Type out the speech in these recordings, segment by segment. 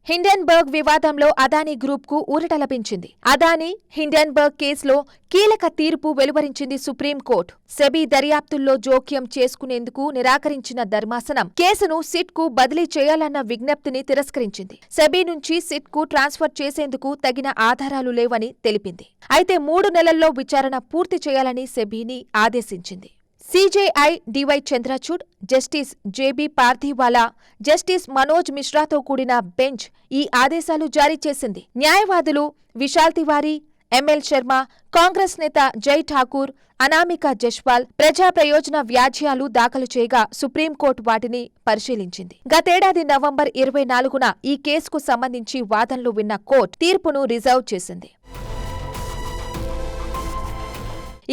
Hindenburg వివాదంలో Adani group కు ఊరట లభించింది. అదానీ హిండెన్బర్గ్ కేసులో కీలక తీర్పు వెలువరించింది సుప్రీంకోర్టు. సెబీ దర్యాప్తుల్లో జోక్యం చేసుకునేందుకు నిరాకరించిన ధర్మాసనం కేసును సిట్ కు బదిలీ చేయాలన్న విజ్ఞప్తిని తిరస్కరించింది. సెబీ నుంచి సిట్ కు ట్రాన్స్ఫర్ చేసేందుకు తగిన ఆధారాలు లేవని తెలిపింది. అయితే 3 నెలల్లో విచారణ పూర్తి చేయాలని సెబీని ఆదేశించింది. CJI DY Chandrachud, justice JB Pardiwala, justice Manoj మిశ్రాతో కూడిన బెంచ్ ఈ ఆదేశాలు జారీ చేసింది. న్యాయవాదులు విశాల్ తివారీ, ఎంఎల్ శర్మ, కాంగ్రెస్ నేత జై ఠాకూర్, అనామికా జస్వాల్ ప్రజా ప్రయోజన వ్యాజ్యాలు దాఖలు చేయగా సుప్రీంకోర్టు వాటిని పరిశీలించింది. గతేడాది నవంబర్ 24న ఈ కేసుకు సంబంధించి వాదనలు విన్న కోర్టు తీర్పును రిజర్వ్ చేసింది.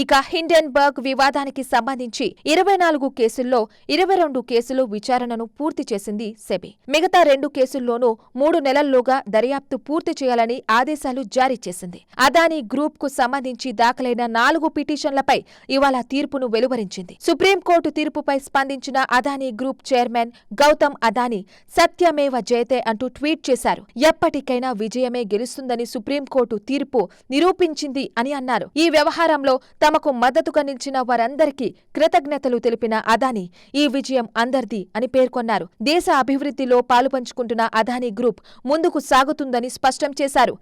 ఇక హిండెన్బర్గ్ వివాదానికి సంబంధించి 24 కేసుల్లో 22 కేసులు విచారణను పూర్తి చేసింది సెబీ. మిగతా 2 కేసుల్లోనూ 3 నెలల్లోగా దర్యాప్తు పూర్తి చేయాలని ఆదేశాలు జారీ చేసింది. అదానీ గ్రూప్ కు సంబంధించి దాఖలైన 4 పిటిషన్లపై ఇవాళ తీర్పును వెలువరించింది. సుప్రీంకోర్టు తీర్పుపై స్పందించిన అదానీ గ్రూప్ చైర్మన్ గౌతమ్ అదానీ సత్యమేవ జయతే అంటూ ట్వీట్ చేశారు. ఎప్పటికైనా విజయమే గెలుస్తుందని సుప్రీంకోర్టు తీర్పు నిరూపించింది అని అన్నారు. ఈ వ్యవహారంలో తమకు మద్దతుగా నిలిచిన వారందరికీ కృతజ్ఞతలు తెలిపిన అదానీ ఈ విజయం అందరిది అని పేర్కొన్నారు. దేశ అభివృద్ధిలో పాలుపంచుకుంటున్న అదానీ గ్రూప్ ముందుకు సాగుతుందని స్పష్టం చేశారు.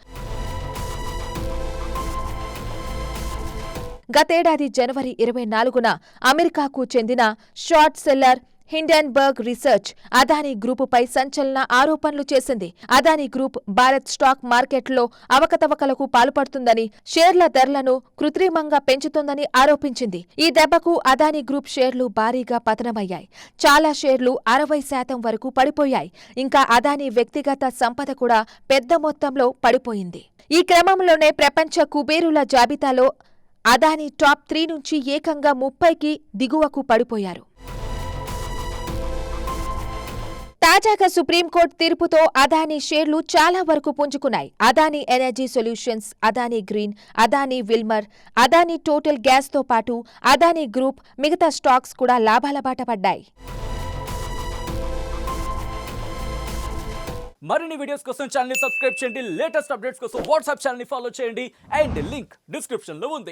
గతేడాది జనవరి 24న అమెరికాకు చెందిన short seller Hindenburg research Adani గ్రూపుపై సంచలన ఆరోపణలు చేసింది. అదానీ గ్రూప్ భారత్ స్టాక్ మార్కెట్లో అవకతవకలకు పాల్పడుతుందని, షేర్ల ధరలను కృత్రిమంగా పెంచుతోందని ఆరోపించింది. ఈ దెబ్బకు అదానీ గ్రూప్ షేర్లు భారీగా పతనమయ్యాయి. చాలా షేర్లు 60% వరకు పడిపోయాయి. ఇంకా అదానీ వ్యక్తిగత సంపద కూడా పెద్ద మొత్తంలో పడిపోయింది. ఈ క్రమంలోనే ప్రపంచ కుబేరుల జాబితాలో అదానీ టాప్ 3 నుంచి ఏకంగా 30కి దిగువకు పడిపోయారు. తాజాగా సుప్రీంకోర్టు తీర్పుతో అదానీ షేర్లు చాలా వరకు పుంజుకున్నాయి. Adani energy solutions, Adani green, Adani Wilmar, Adani total గ్యాస్తో పాటు అదానీ గ్రూప్ మిగతా స్టాక్స్ కూడా లాభాల బాట పడ్డాయి. మరిన్ని వీడియోస్ కోసం ఛానల్ ని సబ్స్క్రైబ్ చేయండి. లేటెస్ట్ అప్డేట్స్ కోసం వాట్సాప్ ఛానల్ ని ఫాలో చేయండి. అండ్ లింక్ డిస్క్రిప్షన్ లో ఉంది.